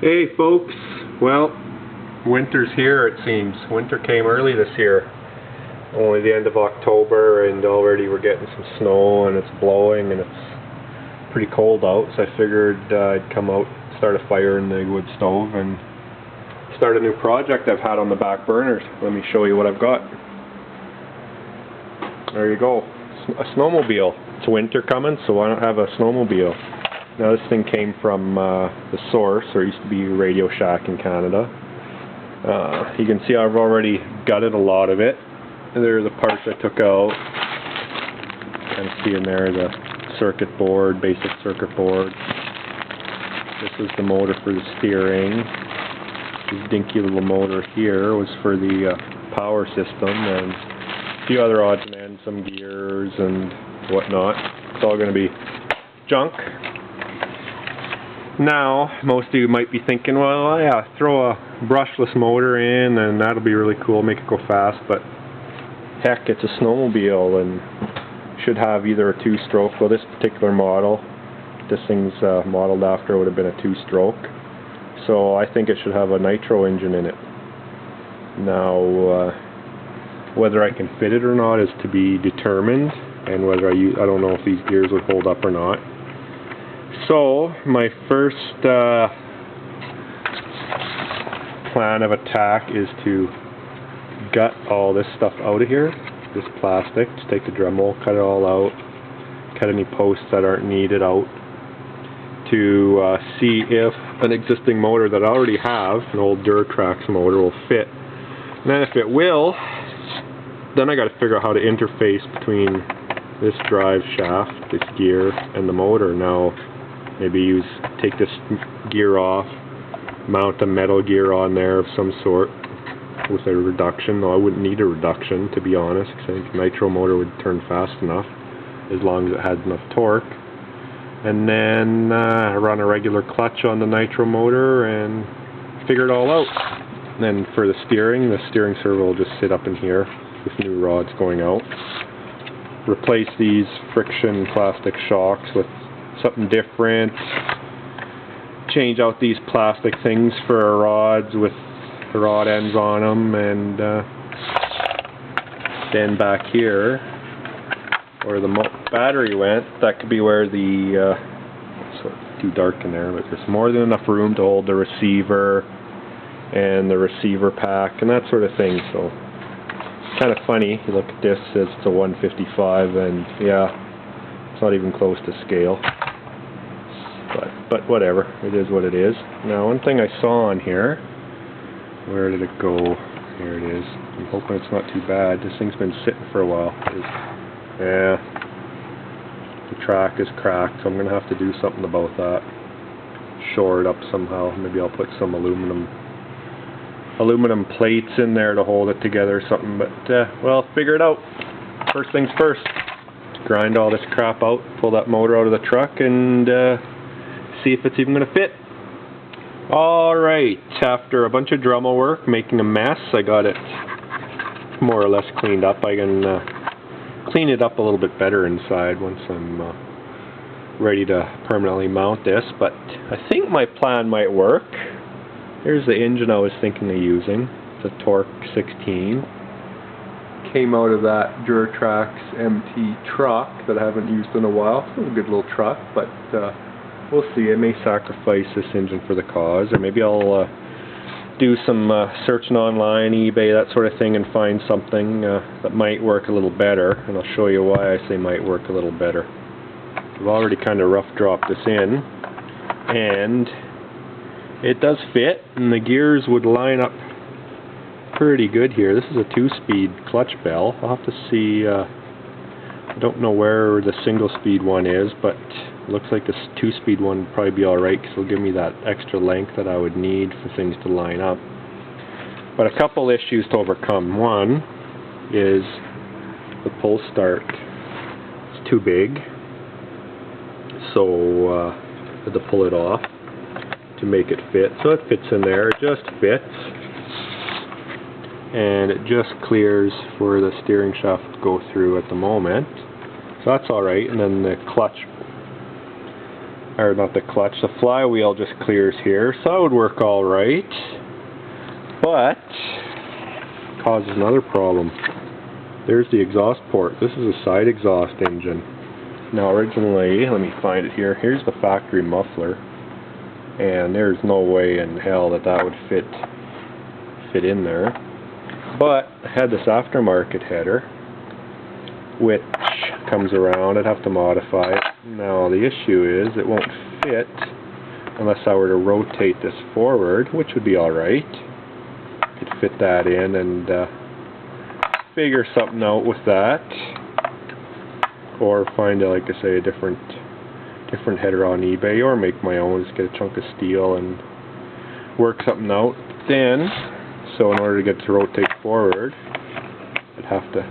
Hey folks, well, winter's here it seems. Winter came early this year. Only the end of October and already we're getting some snow and it's blowing and it's pretty cold out, so I figured I'd come out, start a fire in the wood stove and start a new project I've had on the back burners. Let me show you what I've got. There you go, a snowmobile. It's winter coming, so why not have a snowmobile? Now this thing came from the source, or it used to be Radio Shack in Canada. You can see I've already gutted a lot of it. There are the parts I took out. Kind of see in there the circuit board, basic circuit board. This is the motor for the steering. This dinky little motor here was for the power system, and a few other odds and ends, some gears and whatnot. It's all going to be junk. Now, most of you might be thinking, well, yeah, throw a brushless motor in and that'll be really cool, make it go fast, but heck, it's a snowmobile and should have either a two-stroke. Well, this particular model, this thing's modeled after, would have been a two-stroke, so I think it should have a nitro engine in it. Now, whether I can fit it or not is to be determined, and whether I don't know if these gears would hold up or not. So, my first plan of attack is to gut all this stuff out of here, this plastic. Just take the Dremel, cut it all out, cut any posts that aren't needed out, to see if an existing motor that I already have, an old Duratrax motor, will fit. And then if it will, then I got to figure out how to interface between this drive shaft, this gear, and the motor. Now, maybe take this gear off, mount a metal gear on there of some sort with a reduction. No, I wouldn't need a reduction, to be honest, because I think a nitro motor would turn fast enough as long as it had enough torque. And then run a regular clutch on the nitro motor and figure it all out. And then for the steering servo will just sit up in here with new rods going out. Replace these friction plastic shocks with something different. Change out these plastic things for rods with the rod ends on them, and then back here where the battery went, that could be where the it's too dark in there, but there's more than enough room to hold the receiver and the receiver pack and that sort of thing. So it's kind of funny, you look at this, it's a 155 and yeah, it's not even close to scale. But whatever, it is what it is. Now, one thing I saw on here, where did it go? Here it is. I'm hoping it's not too bad. This thing's been sitting for a while. Yeah, the track is cracked, so I'm going to have to do something about that. Shore it up somehow. Maybe I'll put some aluminum plates in there to hold it together or something, but well, figure it out. First things first. Grind all this crap out, pull that motor out of the truck, and see if it's even going to fit. Alright, after a bunch of Dremel work, making a mess, I got it more or less cleaned up. I can clean it up a little bit better inside once I'm ready to permanently mount this, but I think my plan might work. Here's the engine I was thinking of using. It's a Torque 16. Came out of that Duratrax MT truck that I haven't used in a while. It's a good little truck, but we'll see. I may sacrifice this engine for the cause, or maybe I'll do some searching online, eBay, that sort of thing, and find something that might work a little better, and I'll show you why I say might work a little better. I've already kind of rough dropped this in, and it does fit, and the gears would line up pretty good here. This is a 2-speed clutch bell. I'll have to see, I don't know where the single-speed one is, but it looks like this 2-speed one would probably be alright, because it'll give me that extra length that I would need for things to line up. But a couple issues to overcome. One is the pull start. It's too big, so I had to pull it off to make it fit. So it fits in there, it just fits. And it just clears for the steering shaft to go through at the moment. So that's alright. And then the clutch or not the clutch, the flywheel just clears here, so that would work alright, but causes another problem. There's the exhaust port. This is a side exhaust engine. Now originally, let me find it here, here's the factory muffler, and there's no way in hell that that would fit in there, but I had this aftermarket header which comes around. I'd have to modify it. Now the issue is it won't fit unless I were to rotate this forward, which would be alright. Could fit that in and figure something out with that, or find, like I say, a different header on eBay, or make my own. Just get a chunk of steel and work something out. Then, so in order to get it to rotate forward, I'd have to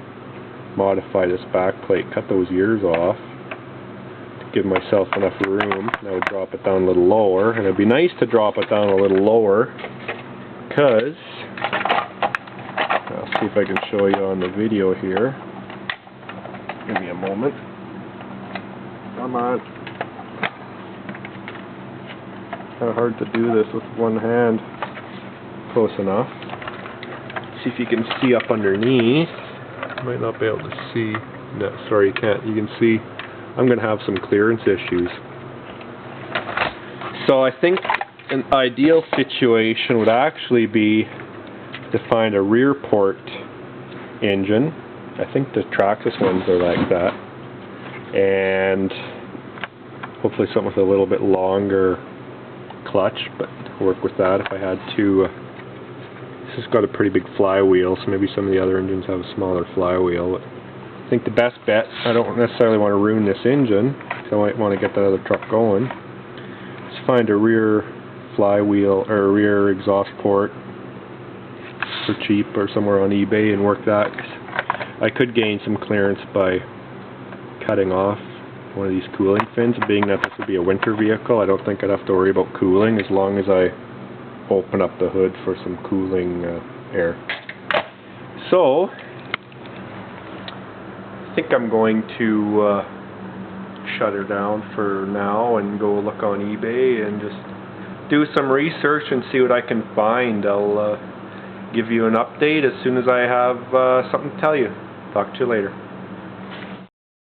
modify this back plate, cut those ears off to give myself enough room, and I would drop it down a little lower. And it'd be nice to drop it down a little lower because, I'll see if I can show you on the video here. Give me a moment. Come on. Kind of hard to do this with one hand. Close enough. See if you can see up underneath. Might not be able to see. No, sorry, you can't. You can see I'm going to have some clearance issues. So I think an ideal situation would actually be to find a rear port engine. I think the Traxxas ones are like that. And hopefully something with a little bit longer clutch, but work with that if I had to. This has got a pretty big flywheel, so maybe some of the other engines have a smaller flywheel. I think the best bet, I don't necessarily want to ruin this engine, so I might want to get that other truck going. Let's find a rear flywheel, or a rear exhaust port for cheap or somewhere on eBay and work that. I could gain some clearance by cutting off one of these cooling fins, being that this would be a winter vehicle. I don't think I'd have to worry about cooling as long as I open up the hood for some cooling air. So I think I'm going to shut her down for now and go look on eBay and just do some research and see what I can find. I'll give you an update as soon as I have something to tell you. Talk to you later.